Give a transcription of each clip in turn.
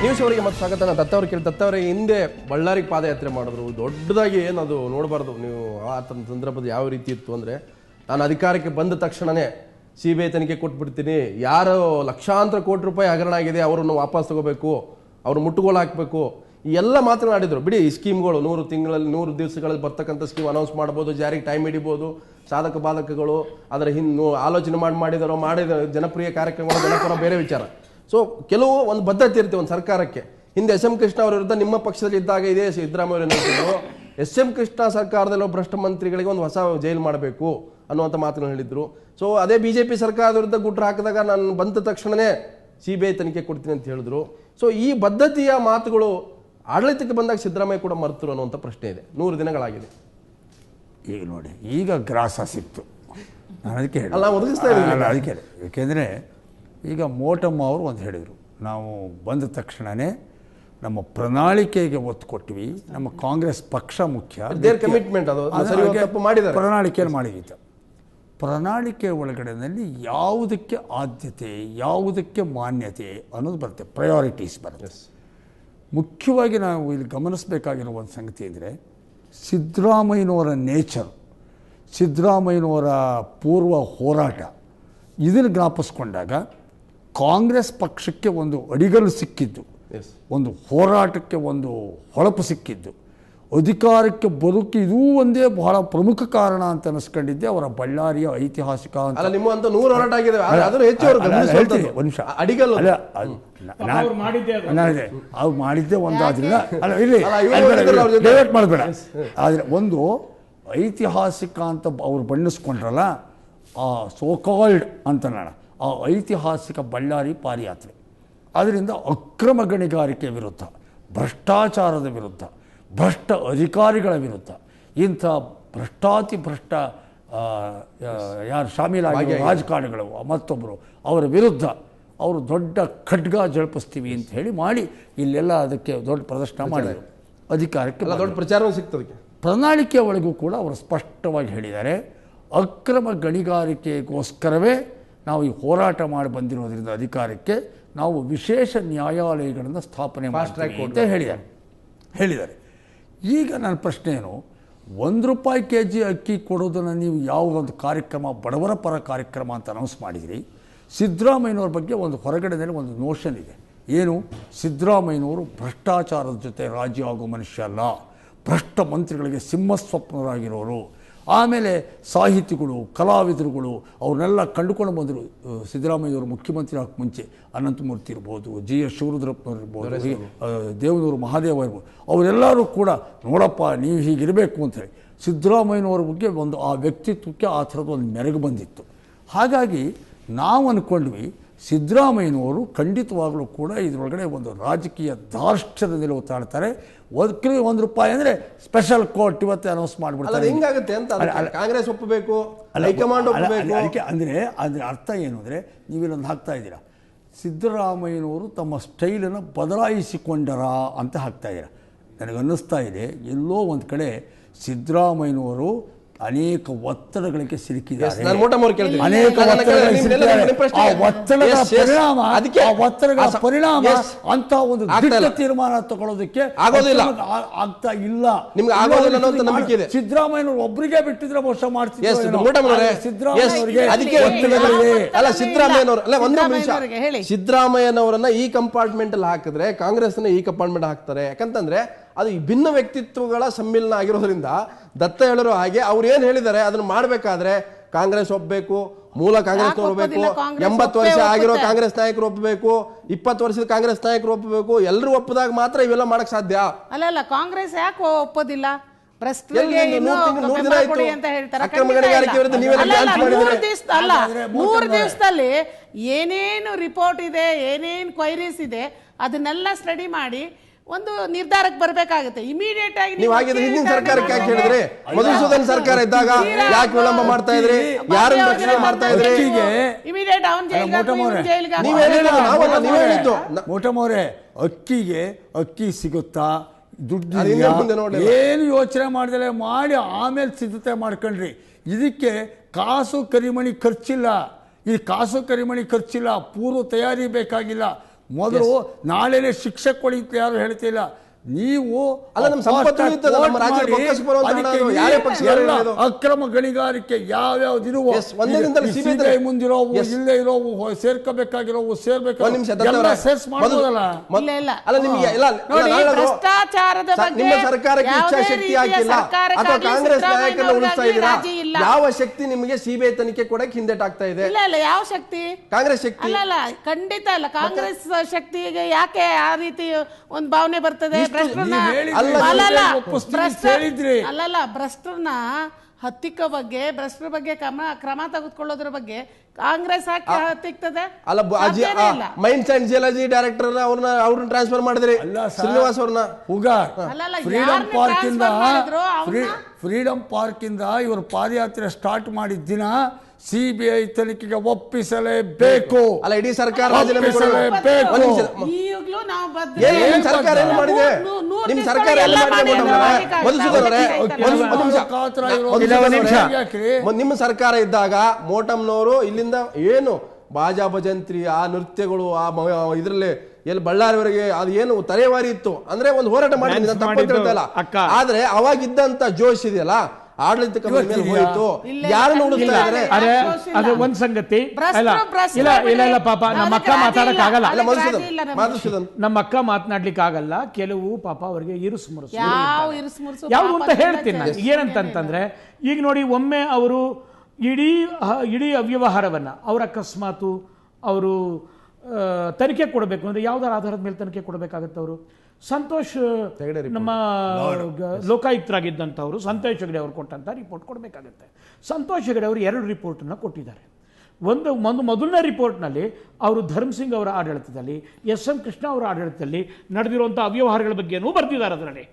News ಅವರಿಗೆ ಮತ್ತೆ ಸ್ವಾಗತ. ನಾನು ದತ್ತವ್ರು ಕೇಳಿ ದತ್ತವರಿಗೆ ಹಿಂದೆ ಬಳ್ಳಾರಿಗೆ ಪಾದಯಾತ್ರೆ ಮಾಡಿದ್ರು, ದೊಡ್ಡದಾಗಿ ಏನದು ನೋಡಬಾರ್ದು ನೀವು. ಆ ಸಂದರ್ಭದ ಯಾವ ರೀತಿ ಇತ್ತು ಅಂದರೆ, ನಾನು ಅಧಿಕಾರಕ್ಕೆ ಬಂದ ತಕ್ಷಣವೇ CBI ತನಿಖೆ ಕೊಟ್ಬಿಡ್ತೀನಿ, ಯಾರು ಲಕ್ಷಾಂತರ ಕೋಟಿ ರೂಪಾಯಿ ಹಗರಣ ಆಗಿದೆ ಅವರನ್ನು ವಾಪಸ್ ತಗೋಬೇಕು, ಅವ್ರು ಮುಟ್ಟುಗೋಲು ಹಾಕಬೇಕು, ಈ ಎಲ್ಲ ಮಾತನಾಡಿದ್ರು. ಬಿಡಿ, ಈ ಸ್ಕೀಮ್ಗಳು 100 ತಿಂಗಳಲ್ಲಿ 100 ದಿವಸಗಳಲ್ಲಿ ಬರ್ತಕ್ಕಂಥ ಸ್ಕೀಮ್ ಅನೌನ್ಸ್ ಮಾಡ್ಬೋದು, ಜಾರಿಗೆ ಟೈಮ್ ಹಿಡಿಬೋದು, ಸಾಧಕ ಬಾಧಕಗಳು ಅದರ ಆಲೋಚನೆ ಮಾಡಿದ ಜನಪ್ರಿಯ ಕಾರ್ಯಕ್ರಮಗಳು ಜನಪರ ಬೇರೆ ವಿಚಾರ. ಸೊ ಕೆಲವು ಒಂದು ಬದ್ಧತೆ ಇರುತ್ತೆ ಒಂದು ಸರ್ಕಾರಕ್ಕೆ. ಹಿಂದೆ SM ಕೃಷ್ಣ ಅವರ ವಿರುದ್ಧ ನಿಮ್ಮ ಪಕ್ಷದಲ್ಲಿ ಇದ್ದಾಗ ಇದೇ ಸಿದ್ದರಾಮಯ್ಯ ಹೇಳಿದ್ರು, SM ಕೃಷ್ಣ ಸರ್ಕಾರದಲ್ಲಿ ಭ್ರಷ್ಟ ಮಂತ್ರಿಗಳಿಗೆ ಒಂದು ಹೊಸ ಜೈಲು ಮಾಡಬೇಕು ಅನ್ನುವಂಥ ಮಾತನ್ನು ಹೇಳಿದ್ರು. ಸೊ ಅದೇ BJP ಸರ್ಕಾರದ ವಿರುದ್ಧ ಗುಟ್ರು ಹಾಕಿದಾಗ ನಾನು ಬಂದ ತಕ್ಷಣವೇ CBI ತನಿಖೆ ಕೊಡ್ತೀನಿ ಅಂತ ಹೇಳಿದ್ರು. ಸೊ ಈ ಬದ್ಧತೆಯ ಮಾತುಗಳು ಆಡಳಿತಕ್ಕೆ ಬಂದಾಗ ಸಿದ್ದರಾಮಯ್ಯ ಕೂಡ ಮರ್ತರು ಅನ್ನುವಂಥ ಪ್ರಶ್ನೆ ಇದೆ. 100 ದಿನಗಳಾಗಿದೆ. ಈಗ ನೋಡಿ, ಈಗ ಗ್ರಾಸ ಸಿಕ್ತು. ನಾನು ಅದಕ್ಕೆ ಅದಕ್ಕೆ ಏಕೆಂದರೆ ಈಗ ಮೋಟಮ್ಮ ಅವರು ಒಂದು ಹೇಳಿದರು, ನಾವು ಬಂದ ತಕ್ಷಣವೇ ನಮ್ಮ ಪ್ರಣಾಳಿಕೆಗೆ ಒತ್ತು ಕೊಟ್ವಿ, ನಮ್ಮ ಕಾಂಗ್ರೆಸ್ ಪಕ್ಷ ಮುಖ್ಯ, ಪ್ರಣಾಳಿಕೆಯನ್ನು ಮಾಡಿದ್ದ. ಪ್ರಣಾಳಿಕೆ ಒಳಗಡೆನಲ್ಲಿ ಯಾವುದಕ್ಕೆ ಆದ್ಯತೆ, ಯಾವುದಕ್ಕೆ ಮಾನ್ಯತೆ ಅನ್ನೋದು ಬರುತ್ತೆ, ಪ್ರಯಾರಿಟೀಸ್ ಬರುತ್ತೆ. ಮುಖ್ಯವಾಗಿ ನಾವು ಇಲ್ಲಿ ಗಮನಿಸಬೇಕಾಗಿರೋ ಒಂದು ಸಂಗತಿ ಅಂದರೆ, ಸಿದ್ದರಾಮಯ್ಯನವರ ನೇಚರ್, ಸಿದ್ದರಾಮಯ್ಯನವರ ಪೂರ್ವ ಹೋರಾಟ, ಇದನ್ನು ಜ್ಞಾಪಿಸ್ಕೊಂಡಾಗ ಕಾಂಗ್ರೆಸ್ ಪಕ್ಷಕ್ಕೆ ಒಂದು ಅಡಿಗಲ್ಲು ಸಿಕ್ಕಿದ್ದು, ಒಂದು ಹೋರಾಟಕ್ಕೆ ಒಂದು ಹೊಳಪು ಸಿಕ್ಕಿದ್ದು, ಅಧಿಕಾರಕ್ಕೆ ಬರೋಕ್ಕೆ ಇದೂ ಒಂದೇ ಬಹಳ ಪ್ರಮುಖ ಕಾರಣ ಅಂತ ಅನಿಸ್ಕೊಂಡಿದ್ದೆ ಅವರ ಬಳ್ಳಾರಿಯ ಐತಿಹಾಸಿಕ ಅಂತ. ಅವ್ರು ಮಾಡಿದ್ದೆ ಒಂದಾದ್ರಿಂದ ಅಲ್ಲ, ಇಲ್ಲಿ ಡೈವರ್ಟ್ ಮಾಡಬೇಡ. ಆದರೆ ಒಂದು ಐತಿಹಾಸಿಕ ಅಂತ ಅವ್ರು ಬಣ್ಣಿಸ್ಕೊಂಡ್ರಲ್ಲ, ಆ ಸೋಕಾಲ್ಡ್ ಅಂತ ಆ ಐತಿಹಾಸಿಕ ಬಳ್ಳಾರಿ ಪಾದಯಾತ್ರೆ, ಅದರಿಂದ ಅಕ್ರಮ ಗಣಿಗಾರಿಕೆ ವಿರುದ್ಧ, ಭ್ರಷ್ಟಾಚಾರದ ವಿರುದ್ಧ, ಭ್ರಷ್ಟ ಅಧಿಕಾರಿಗಳ ವಿರುದ್ಧ, ಇಂಥ ಭ್ರಷ್ಟ ಯಾರು ಶಾಮೀಲಾಗಿರೋ ರಾಜಕಾರಣಿಗಳು ಮತ್ತೊಬ್ಬರು ಅವರ ವಿರುದ್ಧ ಅವರು ದೊಡ್ಡ ಖಡ್ಗ ಜಳಪಿಸ್ತೀವಿ ಅಂತ ಮಾಡಿ ಇಲ್ಲೆಲ್ಲ ಅದಕ್ಕೆ ದೊಡ್ಡ ಪ್ರದರ್ಶನ ಮಾಡಿದರು. ಅಧಿಕಾರಕ್ಕೆ ದೊಡ್ಡ ಪ್ರಚಾರ ಸಿಗ್ತದೆ. ಪ್ರಣಾಳಿಕೆ ಒಳಗೂ ಕೂಡ ಅವರು ಸ್ಪಷ್ಟವಾಗಿ ಹೇಳಿದ್ದಾರೆ, ಅಕ್ರಮ ಗಣಿಗಾರಿಕೆಗೋಸ್ಕರವೇ ನಾವು ಈ ಹೋರಾಟ ಮಾಡಿ ಬಂದಿರೋದ್ರಿಂದ ಅಧಿಕಾರಕ್ಕೆ ನಾವು ವಿಶೇಷ ನ್ಯಾಯಾಲಯಗಳನ್ನು ಸ್ಥಾಪನೆ ಮಾಡ್ತೀವಿ ಅಂತ ಹೇಳಿದ್ದಾರೆ. ಈಗ ನನ್ನ ಪ್ರಶ್ನೆ ಏನು, ₹1 kg ಅಕ್ಕಿ ಕೊಡೋದನ್ನು ನೀವು ಯಾವ ಒಂದು ಕಾರ್ಯಕ್ರಮ, ಬಡವರ ಪರ ಕಾರ್ಯಕ್ರಮ ಅಂತ ಅನೌನ್ಸ್ ಮಾಡಿದಿರಿ. ಸಿದ್ದರಾಮಯ್ಯನವ್ರ ಬಗ್ಗೆ ಒಂದು ಹೊರಗಡೆಯಲ್ಲಿ ಒಂದು ನೋಷನ್ ಇದೆ, ಏನು, ಸಿದ್ದರಾಮಯ್ಯನವರು ಭ್ರಷ್ಟಾಚಾರದ ಜೊತೆ ರಾಜಿ ಆಗೋ ಮನುಷ್ಯ ಅಲ್ಲ, ಭ್ರಷ್ಟ ಮಂತ್ರಿಗಳಿಗೆ ಸಿಂಹಸ್ವಪ್ನರಾಗಿರೋರು. ಆಮೇಲೆ ಸಾಹಿತಿಗಳು, ಕಲಾವಿದರುಗಳು ಅವ್ರನ್ನೆಲ್ಲ ಕಂಡುಕೊಂಡು ಬಂದರು. ಸಿದ್ದರಾಮಯ್ಯವರು ಮುಖ್ಯಮಂತ್ರಿ ಆಗಕ್ಕೆ ಮುಂಚೆ ಅನಂತಮೂರ್ತಿ ಇರ್ಬೋದು, GS ಶಿವರುದ್ರಪ್ಪನವ್ರು ಇರ್ಬೋದು, ದೇವನೂರು ಮಹಾದೇವ ಇರ್ಬೋದು, ಅವರೆಲ್ಲರೂ ಕೂಡ ನೋಡಪ್ಪ ನೀವು ಹೀಗಿರಬೇಕು ಅಂತೇಳಿ ಸಿದ್ದರಾಮಯ್ಯನವ್ರ ಬಗ್ಗೆ ಒಂದು ಆ ವ್ಯಕ್ತಿತ್ವಕ್ಕೆ ಆ ಥರದ ಒಂದು ಮೆರುಗು ಬಂದಿತ್ತು. ಹಾಗಾಗಿ ನಾವು ಅಂದ್ಕೊಂಡ್ವಿ ಸಿದ್ದರಾಮಯ್ಯನವರು ಖಂಡಿತವಾಗಲೂ ಕೂಡ ಇದರೊಳಗಡೆ ಒಂದು ರಾಜಕೀಯ ಧಾರ್ಷ್ಟ್ಯದ ನಿಲುವು ತಾಳ್ತಾರೆ. ₹1 ಅಂದರೆ ಸ್ಪೆಷಲ್ ಕೋರ್ಟ್ ಇವತ್ತೇ ಅನೌನ್ಸ್ ಮಾಡಿಬಿಡ್ತಾರೆ. ಹಿಂಗಾಗುತ್ತೆ ಅಂತ ಕಾಂಗ್ರೆಸ್ ಒಪ್ಪಬೇಕು, ಹೈಕಮಾಂಡ್ ಒಪ್ಪಬೇಕು. ಅದಕ್ಕೆ ಅಂದರೆ ಅದರ ಅರ್ಥ ಏನು ಅಂದರೆ, ನೀವಿಲ್ಲೊಂದು ಹಾಕ್ತಾ ಇದ್ದೀರಾ, ಸಿದ್ದರಾಮಯ್ಯನವರು ತಮ್ಮ ಸ್ಟೈಲನ್ನು ಬದಲಾಯಿಸಿಕೊಂಡರಾ ಅಂತ ಹಾಕ್ತಾ ಇದ್ದೀರಾ. ನನಗನ್ನಿಸ್ತಾ ಇದೆ ಎಲ್ಲೋ ಒಂದು ಕಡೆ ಸಿದ್ದರಾಮಯ್ಯನವರು ಅನೇಕ ಒತ್ತಡಗಳಿಗೆ ಸಿಲುಕಿದ್ದಾರೆ, ಅನೇಕ ಒತ್ತಡಗಳ ಪರಿಣಾಮ ಅಂತ ಒಂದು ದಿಟ್ಟ ತೀರ್ಮಾನ ತಗೊಳ್ಳೋದಕ್ಕೆ ಆಗ್ತಾ ಇಲ್ಲ. ಸಿದ್ದರಾಮಯ್ಯನವರು ಒಬ್ಬರಿಗೆ ಬಿಟ್ಟಿದ್ರೆ ಬಹುಶಃ ಮಾಡ್ತಿದ್ರು. ಸಿದ್ದರಾಮಯ್ಯನವರನ್ನ ಈ ಕಂಪಾರ್ಟ್ಮೆಂಟ್ ಅಲ್ಲಿ ಹಾಕಿದ್ರೆ ಕಾಂಗ್ರೆಸ್ ಈ ಕಂಪಾರ್ಟ್ಮೆಂಟ್ ಹಾಕ್ತಾರೆ. ಯಾಕಂತಂದ್ರೆ ಅದು ಭಿನ್ನ ವ್ಯಕ್ತಿತ್ವಗಳ ಸಮ್ಮಿಲನ ಆಗಿರೋದ್ರಿಂದ ದತ್ತ ಹೇಳರು ಹಾಗೆ ಅವ್ರು ಏನ್ ಹೇಳಿದ್ದಾರೆ ಅದನ್ನ ಮಾಡ್ಬೇಕಾದ್ರೆ ಕಾಂಗ್ರೆಸ್ ಒಪ್ಪಬೇಕು, ಮೂಲ ಕಾಂಗ್ರೆಸ್ ಒಪ್ಪಬೇಕು, 80 ವರ್ಷ ಆಗಿರೋ ಕಾಂಗ್ರೆಸ್ ನಾಯಕರು ಒಪ್ಪಬೇಕು, 20 ವರ್ಷದ ಕಾಂಗ್ರೆಸ್ ನಾಯಕರು ಒಪ್ಪಬೇಕು. ಎಲ್ಲರೂ ಒಪ್ಪದಾಗ ಮಾತ್ರ ಇವೆಲ್ಲ ಮಾಡಕ್ ಸಾಧ್ಯ. ಅಲ್ಲ ಕಾಂಗ್ರೆಸ್ ಯಾಕೆ ಒಪ್ಪೋದಿಲ್ಲ? 3 ದಿವಸದಲ್ಲಿ ಏನೇನು ರಿಪೋರ್ಟ್ ಇದೆ, ಏನೇನು ಕ್ವೈರೀಸ್ ಇದೆ ಅದನ್ನೆಲ್ಲ ಸ್ಟಡಿ ಮಾಡಿ ಒಂದು ನಿರ್ಧಾರಕ್ಕೆ ಬರಬೇಕಾಗುತ್ತೆ. ಇಮಿಡಿಯೇಟ್ ಆಗಿ ನೀವು ಆಗಿದ್ರೆ ಹಿಂದಿನ ಸರ್ಕಾರಕ್ಕೆ ಯಾಕೆ ಹೇಳಿದ್ರಿ? ಮಧುಸೂದನ್ ಸರ್ಕಾರ ಇದ್ದಾಗ ಯಾಕೆ ವಿಳಂಬ ಮಾಡ್ತಾ ಇದ್ರಿ? ಯಾರು ರಕ್ಷಣೆ ಮಾಡ್ತಾ ಇದ್ರಿ? ಇಮಿಡಿಯೇಟ್ ಅವನ್ ಮೋಟಮೋರೆ, ಅಕ್ಕಿ ಸಿಗುತ್ತಾ, ದುಡ್ಡು ಏನು ಯೋಚನೆ ಮಾಡಿದ್ರೆ ಮಾಡಿ ಆಮೇಲೆ ಸಿದ್ಧತೆ ಮಾಡ್ಕೊಂಡ್ರಿ. ಇದಕ್ಕೆ ಕಾಸು ಕರಿಮಣಿ ಖರ್ಚಿಲ್ಲ, ಪೂರ್ವ ತಯಾರಿ ಬೇಕಾಗಿಲ್ಲ. ಮೊದಲು ನಾಳೆನೇ ಶಿಕ್ಷೆ ಕೊಡಿ ಅಂತ ಯಾರು ಹೇಳ್ತಿಲ್ಲ. ನೀವು ಅಲ್ಲ, ನಮ್ಮ ಸಂಪತ್ತು ಉಳಿತದೆ, ನಮ್ಮ ರಾಜ್ಯದ ಬೊಕ್ಕಸಕ್ಕೆ ಬರುವಂತ ಹಣ ಅದು ಯಾರೇ ಪಕ್ಷಗಳು ಎಲ್ಲ ಹೇಳೋದು? ಅಕ್ರಮ ಗಣಿಗಾರಿಕೆ ಯಾವ್ಯಾವ್ದಿರುವ Yes, ಒಂದೇ ದಿನದಲ್ಲಿ CBI ಮುಂದಿರೋವು, ಇಲ್ಲೇ ಇರೋವು, ಸೇರ್ಕೋಬೇಕಾಗಿರೋವು, ಒಂದ್ ನಿಮಿಷ ಎಲ್ಲ ಸೇರ್ಸ್ ಮಾಡ್ಬೋದಲ್ಲ. ಇಲ್ಲ. ಅಲ್ಲ, ನಿಮಗೆ ಎಲ್ಲ ನೋಡಿ, ನಾನು ಹೇಳೋದು, ಭ್ರಷ್ಟಾಚಾರದ ಬಗ್ಗೆ ನಿಮ್ಮ ಸರ್ಕಾರಕ್ಕೆ ಯಾವುದೇ ಇಚ್ಛಾಶಕ್ತಿ ರೀತಿಯ ಆಗಿಲ್ಲ ಅಥವಾ ಸರ್ಕಾರಕ್ಕಾಗ್ಲಿ ಕಾಂಗ್ರೆಸ್ ನಾಯಕರನ್ನ ಉಳಿಸ್ತಾ ಸಿದ್ದರಾಮಯ್ಯನವ್ರಿಗಾಗ್ಲಿ ಇದ್ದೀರಾ? ರಾಜಿ ಇಲ್ಲ. ಯಾವ ಶಕ್ತಿ ನಿಮಗೆ ಸಿಬಿಐ ತನಿಖೆ ಕೊಡಕ್ಕೆ ಹಿಂದೆಟಾಗ್ತಾ ಇದೆ? ಇಲ್ಲ ಯಾವ ಶಕ್ತಿ? ಕಾಂಗ್ರೆಸ್ ಶಕ್ತಿ. ಅಲ್ಲ ಖಂಡಿತ ಅಲ್ಲ. ಕಾಂಗ್ರೆಸ್ ಶಕ್ತಿಗೆ ಯಾಕೆ ಆ ರೀತಿ ಒಂದು ಭಾವನೆ ಬರ್ತದೆ? ಭ್ರಷ್ಟರನ್ನ ಅಲ್ಲಲ್ಲ, ಭ್ರಷ್ಟರನ್ನ ಹತ್ತಿಕ್ಕ ಬಗ್ಗೆ, ಭ್ರಷ್ಟರ ಬಗ್ಗೆ ಕ್ರಮ ತೆಗೆದುಕೊಳ್ಳೋದ್ರ ಬಗ್ಗೆ ಕಾಂಗ್ರೆಸ್ ಯಾಕೆ ಹತ್ತಿಕ್ತದೆ? ಅಲ್ಲ, ಮೈನ್ಸ್ ಅಂಡ್ ಜಿಯಾಲಜಿ ಡೈರೆಕ್ಟರ್ ಅವ್ರನ್ನ ಟ್ರಾನ್ಸ್ಫರ್ ಮಾಡಿದ್ರಿ, ಶ್ರೀನಿವಾಸ್ ಅವ್ರನ್ನ. ಫ್ರೀಡಂ ಪಾರ್ಕ್ ಇಂದ ಇವರು ಪಾದಯಾತ್ರೆ ಸ್ಟಾರ್ಟ್ ಮಾಡಿದ ದಿನ ಸಿಬಿಐ ತನಿಖೆಗೆ ಒಪ್ಪಿಸಲೇಬೇಕು. ಅಲ್ಲ, ಇಡೀ ಸರ್ಕಾರ ಒಪ್ಪಿಸಲೇಬೇಕು. ಸರ್ಕಾರ ಏನು ಮಾಡಿದೆ? ನಿಮ್ ಸರ್ಕಾರ ಎಲ್ಲ ನಿಮ್ಮ ಸರ್ಕಾರ ಇದ್ದಾಗ ಮೋಟಮ್ನವರು ಇಲ್ಲಿಂದ ಏನು ಬಾಜಾ ಭಜಂತ್ರಿ, ಆ ನೃತ್ಯಗಳು, ಆ ಇದ್ರಲ್ಲಿ ಎಲ್ಲಿ ಬಳ್ಳಾರಿವರೆಗೆ ಅದು ಏನು ತಲೆವಾರಿ ಇತ್ತು ಅಂದ್ರೆ ಒಂದು ಹೋರಾಟ ಮಾಡಿದ್ದೀನಿ, ತಪ್ಪಿಲ್ಲ. ಆದ್ರೆ ಅವಾಗಿದ್ದಂತ ಜೋಶ್ ಇದೆಯಲ್ಲ, ಆಡಳಿತ ಮೇಲೆ ಹೋಯಿತು. ಯಾರನ್ನು ಉಳಿಸ್ತಾ ಇದ್ದಾರೆ? ಅದು ಒಂದ್ ಸಂಗತಿ. ಇಲ್ಲ ಪಾಪ ನಮ್ಮ ಅಕ್ಕ ಮಾತಾಡಕ್ ಆಗಲ್ಲ, ನಮ್ಮ ಅಕ್ಕ ಮಾತನಾಡ್ಲಿಕ್ಕೆ ಆಗಲ್ಲ. ಕೆಲವು ಪಾಪ ಅವರಿಗೆ ಇರುಸು ಮುರುಸು ಯಾವ್ದು ಅಂತ ಹೇಳ್ತೀನಿ ನಾನು. ಏನಂತಂದ್ರೆ ಈಗ ನೋಡಿ, ಒಮ್ಮೆ ಅವರು ಇಡೀ ಅವ್ಯವಹಾರವನ್ನ ಅವ್ರ ಅಕಸ್ಮಾತು ಅವರು ತನಿಖೆ ಕೊಡಬೇಕು ಅಂದ್ರೆ ಯಾವ್ದಾರ ಆಧಾರದ ಮೇಲೆ ತನಿಖೆ ಕೊಡಬೇಕಾಗತ್ತೆ. ಅವರು ಸಂತೋಷ್, ನಮ್ಮ ಲೋಕಾಯುಕ್ತರಾಗಿದ್ದಂಥವ್ರು ಸಂತೋಷ್ ಹೆಗಡೆ ಅವರು ಕೊಟ್ಟಂತ ರಿಪೋರ್ಟ್ ಕೊಡಬೇಕಾಗತ್ತೆ. ಸಂತೋಷ್ ಹೆಗಡೆ ಅವರು 2 ರಿಪೋರ್ಟನ್ನು ಕೊಟ್ಟಿದ್ದಾರೆ. ಒಂದು ಮೊದಲನೇ ರಿಪೋರ್ಟ್ನಲ್ಲಿ ಅವರು ಧರ್ಮಸಿಂಗ್ ಅವರ ಆಡಳಿತದಲ್ಲಿ, SM ಕೃಷ್ಣ ಅವರ ಆಡಳಿತದಲ್ಲಿ ನಡೆದಿರುವಂಥ ಅವ್ಯವಹಾರಗಳ ಬಗ್ಗೆನೂ ಬರೆದಿದ್ದಾರೆ. ಅದರಲ್ಲಿ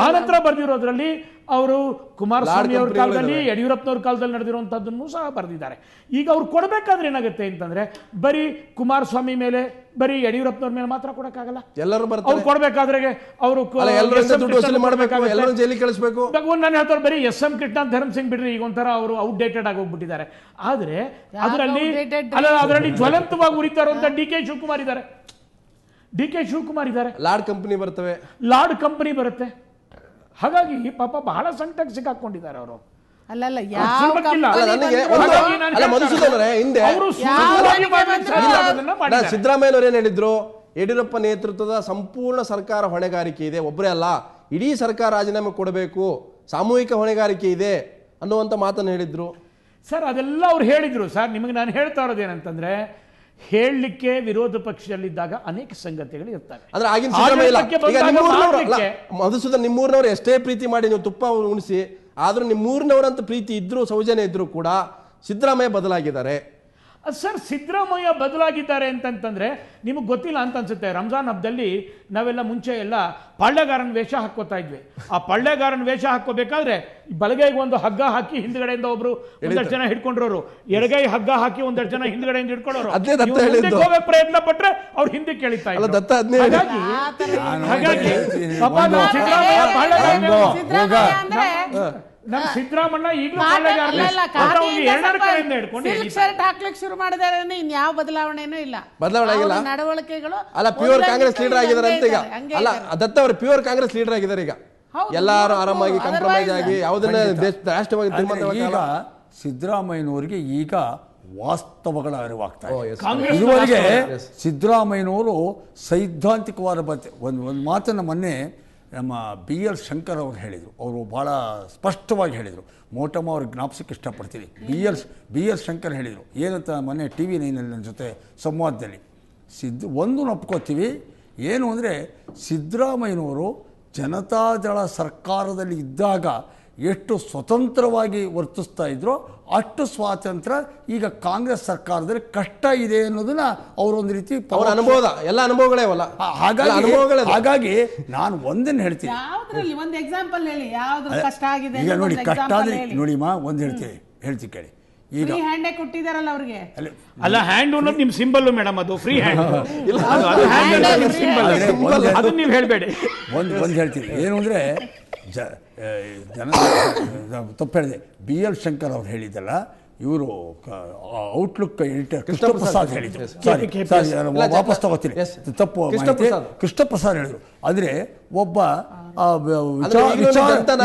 ಆನಂತರ ಬರೆದಿರೋದ್ರಲ್ಲಿ ಅವರು ಕುಮಾರಸ್ವಾಮಿ ಅವ್ರ ಕಾಲದಲ್ಲಿ, ಯಡಿಯೂರಪ್ಪನವ್ರ ಕಾಲದಲ್ಲಿ ನಡೆದಿರುವಂಥದ್ದನ್ನು ಸಹ ಬರೆದಿದ್ದಾರೆ. ಈಗ ಅವ್ರು ಕೊಡಬೇಕಾದ್ರೆ ಏನಾಗುತ್ತೆ ಅಂತಂದ್ರೆ ಬರೀ ಕುಮಾರಸ್ವಾಮಿ ಮೇಲೆ, ಬರೀ ಯಡಿಯೂರಪ್ಪನವ್ರ ಮೇಲೆ ಮಾತ್ರ ಕೊಡಕ್ಕಾಗಲ್ಲ. ಎಲ್ಲರೂ ಅವ್ರು ಕೊಡಬೇಕಾದ್ರೆ ಅವರು ನಾನು ಹೇಳ್ತಾರೆ ಬರೀ SM ಕೃಷ್ಣ, ಧರ್ಮಸಿಂಗ್ ಬಿಡ್ರಿ, ಈಗ ಒಂಥರ ಅವರು ಔಟ್ಡೇಟೆಡ್ ಆಗಿ ಹೋಗ್ಬಿಟ್ಟಿದ್ದಾರೆ. ಆದ್ರೆ ಅದರಲ್ಲಿ ಜ್ವಲಂತವಾಗಿ ಉರಿತಾ ಇರುವಂತ DK ಶಿವಕುಮಾರ್ ಇದ್ದಾರೆ. ಲಾರ್ಡ್ ಕಂಪನಿ ಬರುತ್ತೆ. ಹಾಗಾಗಿ ಪಾಪ ಬಹಳ ಸಂಕಟಕ್ಕೆ ಸಿಕ್ಕಾಕೊಂಡಿದ್ದಾರೆ ಅವರು. ಸಿದ್ದರಾಮಯ್ಯನವರು ಏನ್ ಹೇಳಿದ್ರು? ಯಡಿಯೂರಪ್ಪ ನೇತೃತ್ವದ ಸಂಪೂರ್ಣ ಸರ್ಕಾರ ಹೊಣೆಗಾರಿಕೆ ಇದೆ, ಒಬ್ಬರೇ ಅಲ್ಲ ಇಡೀ ಸರ್ಕಾರ ರಾಜೀನಾಮೆ ಕೊಡಬೇಕು, ಸಾಮೂಹಿಕ ಹೊಣೆಗಾರಿಕೆ ಇದೆ ಅನ್ನುವಂತ ಮಾತನ್ನು ಹೇಳಿದ್ರು. ಸರ್ ಅದೆಲ್ಲ ಅವ್ರು ಹೇಳಿದ್ರು. ಸರ್ ನಿಮಗೆ ನಾನು ಹೇಳ್ತಾ ಇರೋದೇನಂತಂದ್ರೆ, ಹೇಳಲಿಕ್ಕೆ ವಿರೋಧ ಪಕ್ಷದಲ್ಲಿದ್ದಾಗ ಅನೇಕ ಸಂಗತಿಗಳು ಇರ್ತವೆ. ಅಂದ್ರೆ ಆಗಿನ ಮಧುಸೂದನ್, ನಿಮ್ಮೂರಿನವರು ಎಷ್ಟೇ ಪ್ರೀತಿ ಮಾಡಿ ನೀವು ತುಪ್ಪ ಉಣಿಸಿ, ಆದ್ರೂ ನಿಮ್ಮೂರಿನವರಂತ ಪ್ರೀತಿ ಇದ್ರು, ಸೌಜನ್ಯ ಇದ್ರು ಕೂಡ ಸಿದ್ದರಾಮಯ್ಯ ಬದಲಾಗಿದ್ದಾರೆ. ಸರ್ ಸಿದ್ದರಾಮಯ್ಯ ಬದಲಾಗಿದ್ದಾರೆ ಅಂತಂತಂದ್ರೆ ನಿಮಗೆ ಗೊತ್ತಿಲ್ಲ ಅಂತ ಅನ್ಸುತ್ತೆ. ರಂಜಾನ್ ಹಬ್ಬದಲ್ಲಿ ನಾವೆಲ್ಲ ಮುಂಚೆ ಎಲ್ಲ ಪಾಳ್ಯಗಾರನ ವೇಷ ಹಾಕೋತಾ ಇದ್ವಿ. ಆ ಪಾಳ್ಯಗಾರನ ವೇಷ ಹಾಕೋಬೇಕಾದ್ರೆ ಬಲಗೈಗೆ ಒಂದು ಹಗ್ಗ ಹಾಕಿ ಹಿಂದ್ಗಡೆಯಿಂದ ಒಬ್ರು ಒಂದಷ್ಟು ಜನ ಹಿಡ್ಕೊಂಡ್ರೋರು, ಎಡಗೈ ಹಗ್ಗ ಹಾಕಿ ಒಂದಷ್ಟು ಜನ ಹಿಂದ್ಗಡೆಯಿಂದ ಹಿಡ್ಕೊಂಡವರು. ಹೋಗಕ್ಕೆ ಪ್ರಯತ್ನ ಪಟ್ರೆ ಅವ್ರು ಹಿಂದೆ ಕೇಳಿತಾ ಇದ್ರು. ಹಾಗಾಗಿ ನಮ್ಮ ಸಿದ್ದರಾಮಣ್ಣ ಈಗಲೂ ಹಾಕ್ಲಿಕ್ಕೆ ಶುರು ಮಾಡಿದಾರೆ. ಇನ್ಯಾವ ಬದಲಾವಣೆನೂ ಇಲ್ಲ, ನಡವಳಿಕೆಗಳು. ಅಲ್ಲ, ಪ್ಯೂರ್ ಕಾಂಗ್ರೆಸ್ ಲೀಡರ್ ಆಗಿದ್ದಾರೆ ಅಂತ ಈಗ. ಅಲ್ಲ, ದತ್ತ ಅವರು ಪ್ಯೂರ್ ಕಾಂಗ್ರೆಸ್ ಲೀಡರ್ ಆಗಿದ್ದಾರೆ ಈಗ. ಎಲ್ಲಾರು ಆರಾಮಾಗಿ ಕಾಂಪ್ರಮೈಸ್ ಆಗಿ ಯಾವುದನ್ನ ರಾಷ್ಟ್ರವಾಗಿ ಈಗ ಸಿದ್ದರಾಮಯ್ಯನವರಿಗೆ ಈಗ ವಾಸ್ತವಗಳ ಅರಿವಾಗ್ತಾ ಇದೆ. ಇದುವರೆಗೆ ಸಿದ್ದರಾಮಯ್ಯನವರು ಸೈದ್ಧಾಂತಿಕವಾದ ಒಂದು ಮಾತನ್ನು ಮೊನ್ನೆ ನಮ್ಮ BL ಶಂಕರ್ ಅವರು ಹೇಳಿದರು. ಅವರು ಭಾಳ ಸ್ಪಷ್ಟವಾಗಿ ಹೇಳಿದರು. ಮೋಟಮ್ಮ ಅವ್ರಿಗೆ ಜ್ಞಾಪಿಸೋಕ್ಕೆ ಇಷ್ಟಪಡ್ತೀನಿ. BL ಶಂಕರ್ ಹೇಳಿದರು ಏನಂತ ಮೊನ್ನೆ TV9 ನನ್ನ ಜೊತೆ ಸಂವಾದದಲ್ಲಿ. ಒಂದು ಒಪ್ಕೋತೀವಿ, ಏನು ಅಂದರೆ ಸಿದ್ದರಾಮಯ್ಯನವರು ಜನತಾದಳ ಸರ್ಕಾರದಲ್ಲಿ ಇದ್ದಾಗ ಎಷ್ಟು ಸ್ವತಂತ್ರವಾಗಿ ವರ್ತಿಸ್ತಾ ಇದ್ರೋ ಅಷ್ಟು ಸ್ವಾತಂತ್ರ್ಯ ಈಗ ಕಾಂಗ್ರೆಸ್ ಸರ್ಕಾರದಲ್ಲಿ ಕಷ್ಟ ಇದೆ ಅನ್ನೋದನ್ನ ಅವರೊಂದು ರೀತಿ ಅನುಭವ, ಎಲ್ಲ ಅನುಭವಗಳೇ ಅಲ್ಲ. ಹಾಗಾಗಿ ನಾನು ಒಂದನ್ನು ಹೇಳ್ತೀನಿ, ಈಗ ನೋಡಿ ಕಷ್ಟ ಆದ್ರೆ ನೋಡಿ ಒಂದು ಹೇಳ್ತೀನಿ ಕೇಳಿ. ಈಗ ಕೊಟ್ಟಿದಾರಲ್ಲ ಅವ್ರಿಗೆ, ಅಲ್ಲ ಹ್ಯಾಂಡ್ ಅನ್ನೋದು ನಿಮ್ ಸಿಂಬಲ್ ಮೇಡಮ್, ಅದು ಫ್ರೀ ಹ್ಯಾಂಡ್ ಅದು ನೀವು ಹೇಳ್ಬೇಡಿ. ಒಂದು ಹೇಳ್ತೀನಿ, ಏನು ಅಂದರೆ ಜನ ತಪ್ಪು ಹೇಳಿದೆ. BL ಶಂಕರ್ ಅವ್ರು ಹೇಳಿದ್ದಲ್ಲ, ಇವರು ಔಟ್ಲುಕ್ ಎಡಿಟರ್ ಕೃಷ್ಣ ಪ್ರಸಾದ್ ಹೇಳಿದ್ರು. ಸಾರಿ ನಾನು ಇಲ್ಲ, ವಾಪಸ್ ತಗೋತೀನಿ, Yes. ತಪ್ಪು ಕೃಷ್ಣ ಮಾಹಿತಿ. ಪ್ರಸಾದ್. ಕೃಷ್ಣ ಪ್ರಸಾದ್ ಹೇಳಿದ್ರು. ಅಂದ್ರೆ ಒಬ್ಬ ಅಂದ್ರೆ ಈಗಲೂ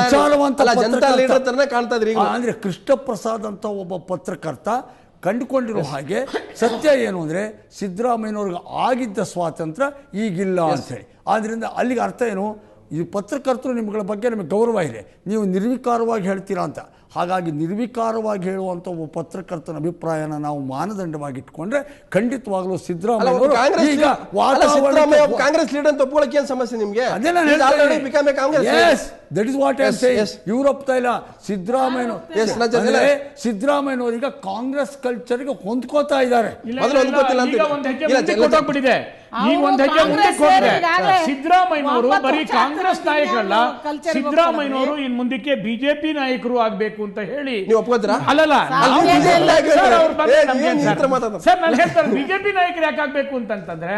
ವಿಚಾರವಂತ ಅಲ್ಲ, ಜನತಾ ಪತ್ರಕರ್ತ. ಲೀಡರ್ ತರನೇ ಕಾಣ್ತಾ ಇದ್ರಿ ಈಗ. ಅಂದ್ರೆ ಕೃಷ್ಣ ಪ್ರಸಾದ್ ಅಂತ ಒಬ್ಬ ಪತ್ರಕರ್ತ ಕಂಡುಕೊಂಡಿರೋ ಹಾಗೆ ಸತ್ಯ ಏನು ಅಂದರೆ ಸಿದ್ದರಾಮಯ್ಯನವ್ರಿಗೆ ಆಗಿದ್ದ ಸ್ವಾತಂತ್ರ್ಯ ಈಗಿಲ್ಲ ಅಂಥೇಳಿ. ಆದ್ದರಿಂದ ಅಲ್ಲಿಗೆ ಅರ್ಥ ಏನು, ಈ ಪತ್ರಕರ್ತರು ನಿಮ್ಗಳ ಬಗ್ಗೆ ನಮಗೆ ಗೌರವ ಇದೆ, ನೀವು ನಿರ್ವಿಕಾರವಾಗಿ ಹೇಳ್ತೀರಾ ಅಂತ. ಹಾಗಾಗಿ ನಿರ್ವಿಕಾರವಾಗಿ ಹೇಳುವಂಥ ಒಬ್ಬ ಪತ್ರಕರ್ತನ ಅಭಿಪ್ರಾಯನ ನಾವು ಮಾನದಂಡವಾಗಿ ಇಟ್ಕೊಂಡ್ರೆ ಖಂಡಿತವಾಗ್ಲೂ ಸಿದ್ದರಾಮಯ್ಯ ಈಗ ಕಾಂಗ್ರೆಸ್ ಲೀಡರ್ ಅಂತ ಒಪ್ಕೊಳ್ಳೋಕೆ ಏನು ಸಮಸ್ಯೆ ನಿಮಗೆ? ಅದೇ ನಾನು that is what I am saying. Europe ತೈಲ ಸಿದ್ದರಾಮಯ್ಯನವರೀಗ ಕಾಂಗ್ರೆಸ್ ಕಲ್ಚರ್ಗೆ ಹೊಂದ್ಕೋತಾ ಇದ್ದಾರೆ. ಸಿದ್ದರಾಮಯ್ಯನವರು ಬರೀ ಕಾಂಗ್ರೆಸ್ ನಾಯಕರಲ್ಲ, ಸಿದ್ದರಾಮಯ್ಯನವರು ಇನ್ ಮುಂದಕ್ಕೆ ಬಿಜೆಪಿ ನಾಯಕರು ಆಗ್ಬೇಕು ಅಂತ ಹೇಳಿ ನೀವು ಒಪ್ಕೋತೀರಾ? ಅಲ್ಲಲ್ಲ ಸರ್, ನಾನು ಹೇಳ್ತಾರೆ ಬಿಜೆಪಿ ನಾಯಕರು ಯಾಕೆ ಆಗ್ಬೇಕು ಅಂತಂದ್ರೆ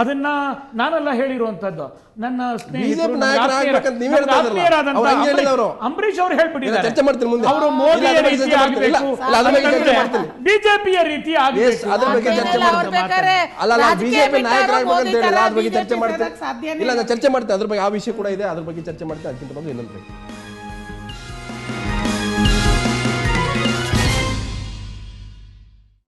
ಅದನ್ನ ನಾನೆಲ್ಲ ಹೇಳಿರುವಂತದ್ದು. ನನ್ನ ಅಂಬರೀಶ್ ಅವರು ಹೇಳ್ಬಿಟ್ಟಿದ್ದಾರೆ, ಅವರು ಮೋದಿ ರೀತಿ ಆಗಬೇಕು, ಬಿಜೆಪಿಯ ರೀತಿ ಆಗಬೇಕು. ಬಿಜೆಪಿ ನಾಯಕರಾಗಬೇಕಂತ ಚರ್ಚೆ ಮಾಡ್ತೇವೆ, ಅದ್ರ ಬಗ್ಗೆ ಆ ವಿಷಯ ಕೂಡ ಇದೆ, ಅದ್ರ ಬಗ್ಗೆ ಚರ್ಚೆ ಮಾಡ್ತೇವೆ. ಅದಕ್ಕಿಂತ ಇನ್ನೊಂದು